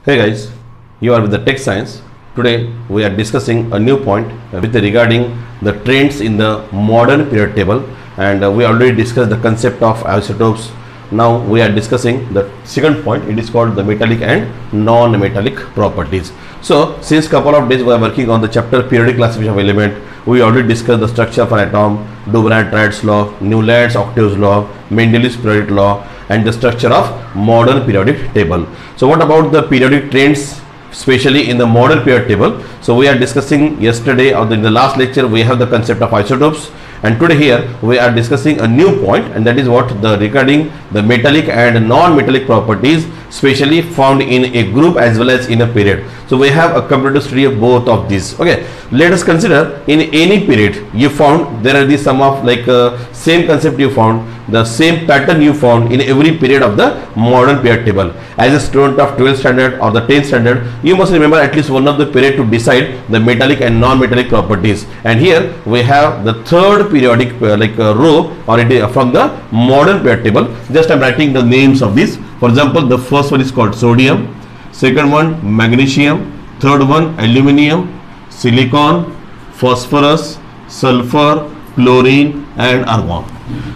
Hey guys, you are with the Tech Science. Today we are discussing a new point with regarding the trends in the modern period table, and we already discussed the concept of isotopes. Now we are discussing the second point. It is called the metallic and non-metallic properties. So since couple of days we are working on the chapter periodic classification of element. We already discussed the structure of an atom, Dubrat-Triad's law, Newland's octaves law, Mendeleev's periodic law, and the structure of modern periodic table. So what about the periodic trends, especially in the modern periodic table? So we are discussing yesterday or in the last lecture we have the concept of isotopes, and today here we are discussing a new point, and that is what the regarding the metallic and non-metallic properties, especially found in a group as well as in a period. So we have a comparative study of both of these. Okay, let us consider in any period you found there are the sum of like same concept you found, the same pattern you found in every period of the modern period table. As a student of 12th standard or the 10th standard, you must remember at least one of the period to decide the metallic and non-metallic properties. And here we have the third periodic row, or it is from the modern period table. Just I am writing the names of these. For example, the first one is called sodium, second one magnesium, third one aluminium, silicon, phosphorus, sulfur, chlorine, and argon.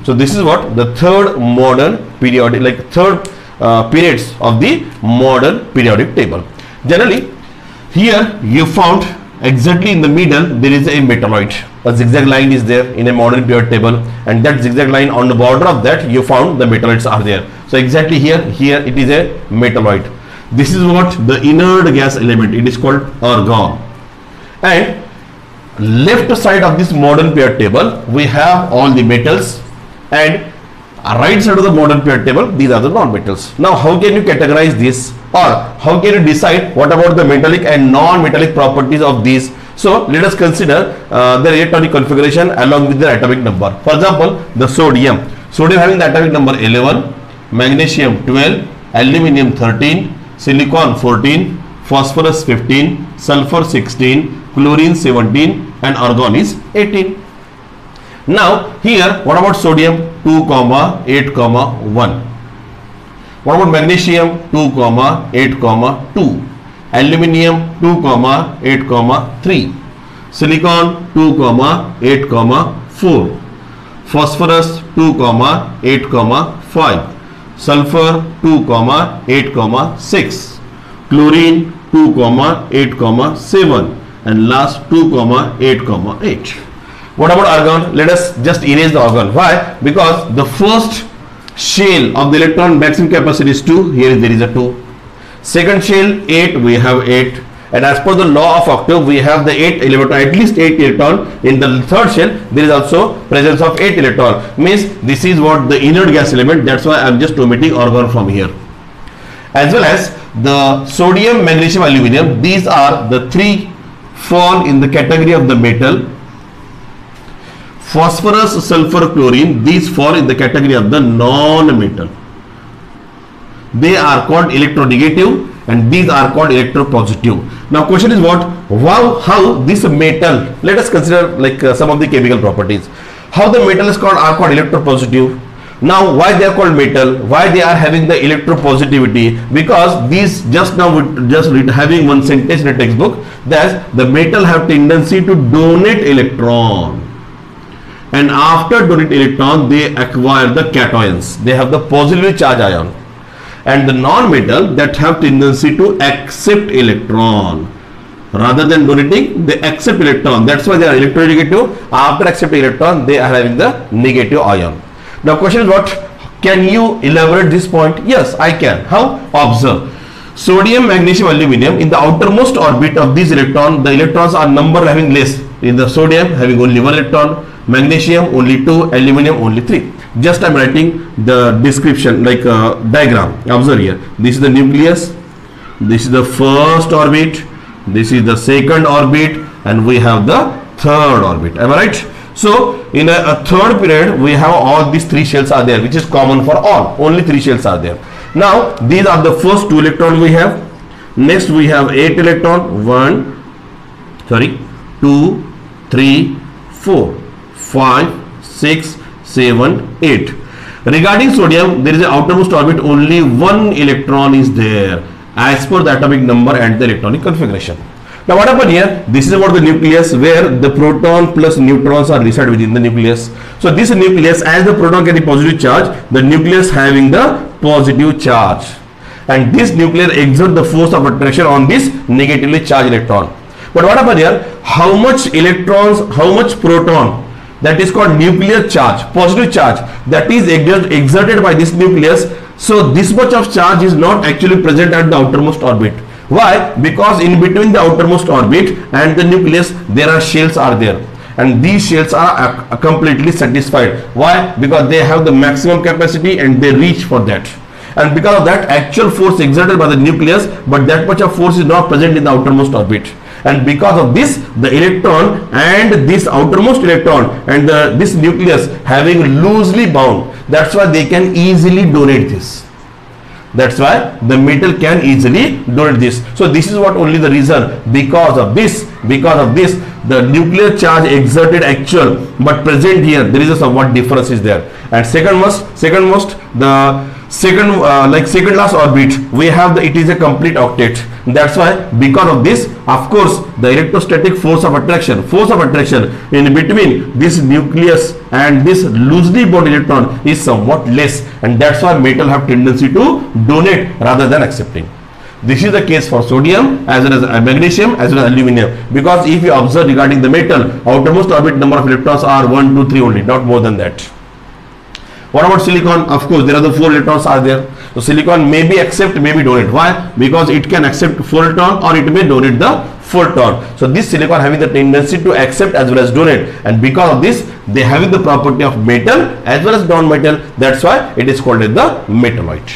So this is what the third modern periodic, periods of the modern periodic table. Generally, here you found exactly in the middle there is a metalloid. A zigzag line is there in a modern periodic table, and that zigzag line on the border of that you found the metalloids are there. So exactly here it is a metalloid. This is what the inert gas element, it is called argon. And left side of this modern period table we have all the metals, and right side of the modern period table these are the non-metals. Now how can you categorize this, or how can you decide what about the metallic and non-metallic properties of these? So let us consider the electronic configuration along with the atomic number. For example, the sodium having the atomic number 11, magnesium 12, aluminium 13, silicon 14, phosphorus 15, sulfur 16, chlorine 17, and argon is 18. Now here what about sodium 2, 8, 1. What about magnesium 2, 8, 2, aluminium 2, 8, 3, silicon 2, 8, 4, phosphorus 2, 8, 5, sulfur 2, 8, 6, chlorine 2, 8, 7, and last 2, 8, 8. What about argon? Let us just erase the argon. Why? Because the first shell of the electron maximum capacity is 2. Here there is a 2. Second shell 8, we have 8. And as per the law of octave, we have the 8 electron, at least 8 electron. In the third shell, there is also presence of 8 electron. Means this is what the inert gas element. That's why I am just omitting argon from here. As well as the sodium, magnesium, aluminium. These are the three fall in the category of the metal. Phosphorus, sulfur, chlorine, these fall in the category of the non-metal. They are called electronegative and these are called electropositive. Now question is what? How this metal, let us consider like some of the chemical properties. How the metal is are called electropositive. Now why they are called metal? Why they are having the electropositivity? Because these just now having one sentence in a textbook that the metal have tendency to donate electron. And after donate electron, they acquire the cations. They have the positively charged ion. And the non-metal that have tendency to accept electron. Rather than donating, they accept electron. That's why they are electronegative. After accepting electron, they are having the negative ion. Now question is what? Can you elaborate this point? Yes, I can. How? Observe. Sodium, magnesium, aluminium, in the outermost orbit of these electrons, the electrons are number having less. In the sodium having only 1 electron, magnesium only 2, aluminium only 3. Just I am writing the description like a diagram. Observe here. This is the nucleus, this is the first orbit, this is the second orbit, and we have the third orbit. Am I right? So in a third period we have all these 3 shells are there, which is common for all. Only 3 shells are there. Now these are the first 2 electrons we have. Next we have 8 electron. 2, 3, 4, 5, 6, 7, 8. Regarding sodium, there is an outermost orbit, only 1 electron is there. as per the atomic number and the electronic configuration. Now what happened here? This is about the nucleus where the proton plus neutrons are resided within the nucleus. So this nucleus, as the proton carry positive charge, the nucleus having the positive charge, and this nucleus exert the force of attraction on this negatively charged electron. But what happened here? How much electrons, how much proton, that is called nuclear charge, positive charge, that is exerted by this nucleus. So this much of charge is not actually present at the outermost orbit. Why? Because in between the outermost orbit and the nucleus there are shells are there, and these shells are completely satisfied. Why? Because they have the maximum capacity and they reach for that, and because of that actual force exerted by the nucleus, but that much of force is not present in the outermost orbit. And because of this, the electron and this outermost electron and this nucleus having loosely bound, that's why they can easily donate this. That's why the metal can easily donate this. So this is what only the reason, because of this, the nuclear charge exerted actual but present here, there is a somewhat difference is there. And second last orbit, we have it is a complete octet. That's why because of this, of course, the electrostatic force of attraction in between this nucleus and this loosely bound electron is somewhat less, and that's why metal have tendency to donate rather than accepting. This is the case for sodium as well as magnesium as well as aluminum, because if you observe regarding the metal, outermost orbit number of electrons are 1, 2, 3 only, not more than that. What about silicon? Of course, there are the 4 electrons are there. So silicon may be accept, may be donate. Why? Because it can accept 4 electron or it may donate the 4 electron. So this silicon having the tendency to accept as well as donate, and because of this, they having the property of metal as well as non-metal. That's why it is called as the metalloid.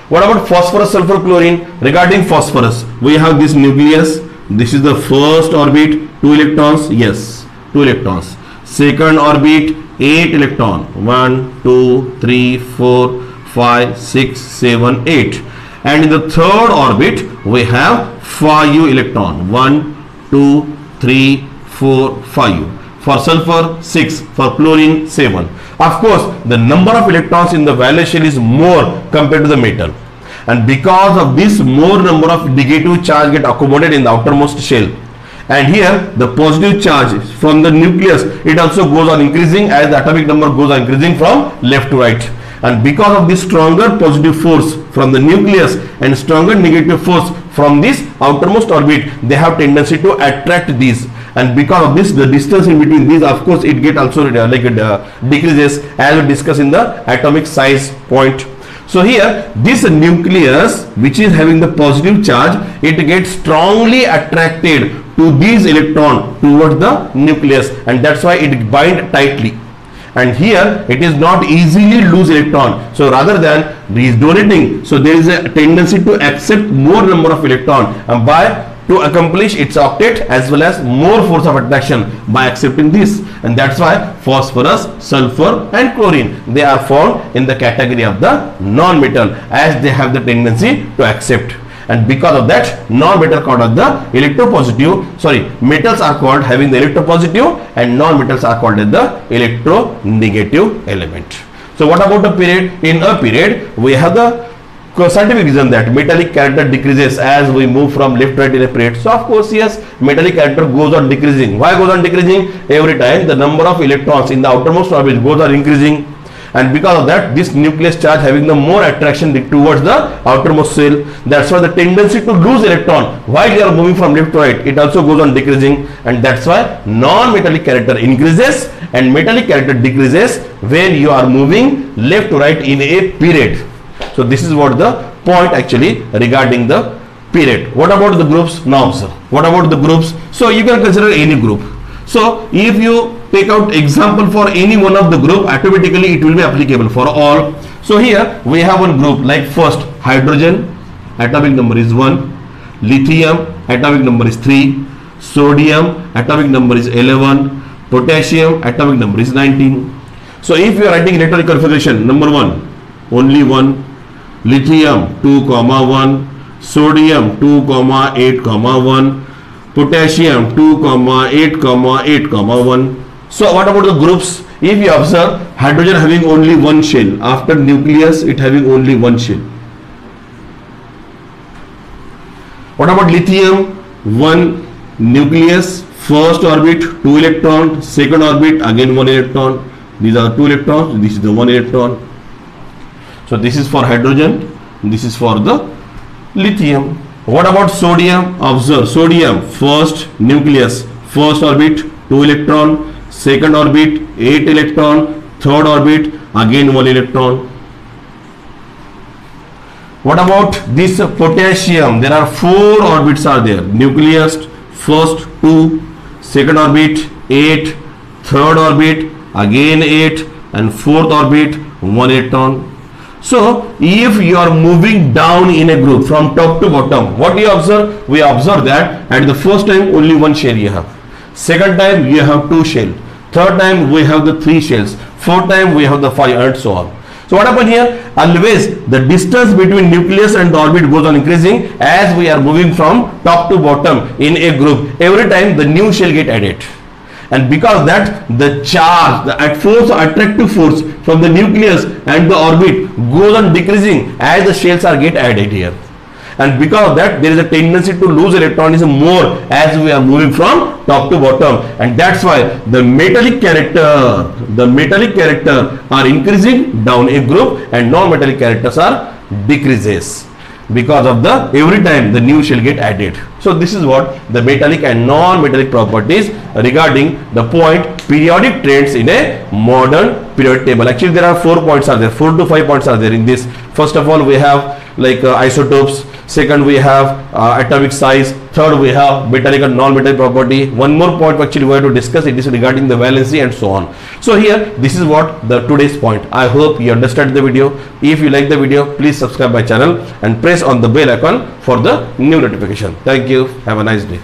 What about phosphorus, sulfur, chlorine? Regarding phosphorus, we have this nucleus. This is the first orbit, 2 electrons. Yes, 2 electrons. Second orbit, 8 electron. 1, 2, 3, 4, 5, 6, 7, 8. And in the third orbit, we have 5 electron. 1, 2, 3, 4, 5. For sulfur, 6. For chlorine, 7. Of course, the number of electrons in the valence shell is more compared to the metal. And because of this, more number of negative charge get accommodated in the outermost shell. And here the positive charge from the nucleus, it also goes on increasing as the atomic number goes on increasing from left to right. And because of this stronger positive force from the nucleus and stronger negative force from this outermost orbit, they have tendency to attract these. And because of this, the distance in between these, of course, it get also decreases as we discuss in the atomic size point. So here this nucleus which is having the positive charge, it gets strongly attracted to these electron towards the nucleus, and that's why it bind tightly. And here it is not easily lose electron. So rather than donating, so there is a tendency to accept more number of electron, and by to accomplish its octet as well as more force of attraction by accepting this. And that's why phosphorus, sulfur and chlorine, they are found in the category of the non-metal, as they have the tendency to accept. And because of that, non-metal called as the electropositive, metals are called having the electropositive, and non-metals are called as the electronegative element. So what about the period? In a period, we have the scientific reason that metallic character decreases as we move from left to right in a period. So of course, yes, metallic character goes on decreasing. Why goes on decreasing? Every time the number of electrons in the outermost orbit goes on increasing, and because of that, this nucleus charge having the more attraction towards the outermost shell. That's why the tendency to lose electron while you are moving from left to right, it also goes on decreasing, and that's why non-metallic character increases and metallic character decreases when you are moving left to right in a period. So this is what the point actually regarding the period. What about the groups? Now observe. What about the groups? So you can consider any group. So if you take out example for any one of the group, automatically it will be applicable for all. So here we have one group, like first hydrogen, atomic number is 1, lithium, atomic number is 3, sodium, atomic number is 11, potassium, atomic number is 19. So if you are writing electronic configuration, number 1, only 1, lithium 2, 1, sodium 2, 8, 1, potassium 2, 8, 8, 1. So what about the groups? If you observe, hydrogen having only one shell, after nucleus it having only one shell. What about lithium? One nucleus, first orbit, 2 electron, second orbit, again 1 electron. These are 2 electrons, this is the 1 electron. So this is for hydrogen, this is for the lithium. What about sodium? Observe, sodium, first nucleus, first orbit, 2 electron, second orbit, 8 electron, third orbit, again 1 electron. What about this potassium? There are 4 orbits are there. Nucleus, first 2, second orbit 8, third orbit again 8, and fourth orbit 1 electron. So if you are moving down in a group from top to bottom, what do you observe? We observe that at the first time only 1 shell you have, second time you have 2 shells, third time we have the 3 shells, fourth time we have the 5, and so on. So what happened here? Always the distance between nucleus and the orbit goes on increasing as we are moving from top to bottom in a group. Every time the new shell get added, and because that the charge, the attractive force from the nucleus and the orbit goes on decreasing as the shells are get added here. And because of that there is a tendency to lose electrons more as we are moving from top to bottom, and that's why the metallic character are increasing down a group and non-metallic characters are decreases because of the every time the new shell get added. So this is what the metallic and non-metallic properties regarding the point periodic trends in a modern periodic table. Actually there are 4 points are there, 4 to 5 points are there in this. First of all we have like isotopes, second we have atomic size, third we have metallic and non-metallic property. One more point actually we have to discuss, it is regarding the valency and so on. So here this is what the today's point. I hope you understand the video. If you like the video, please subscribe my channel and press on the bell icon for the new notification. Thank you. Have a nice day.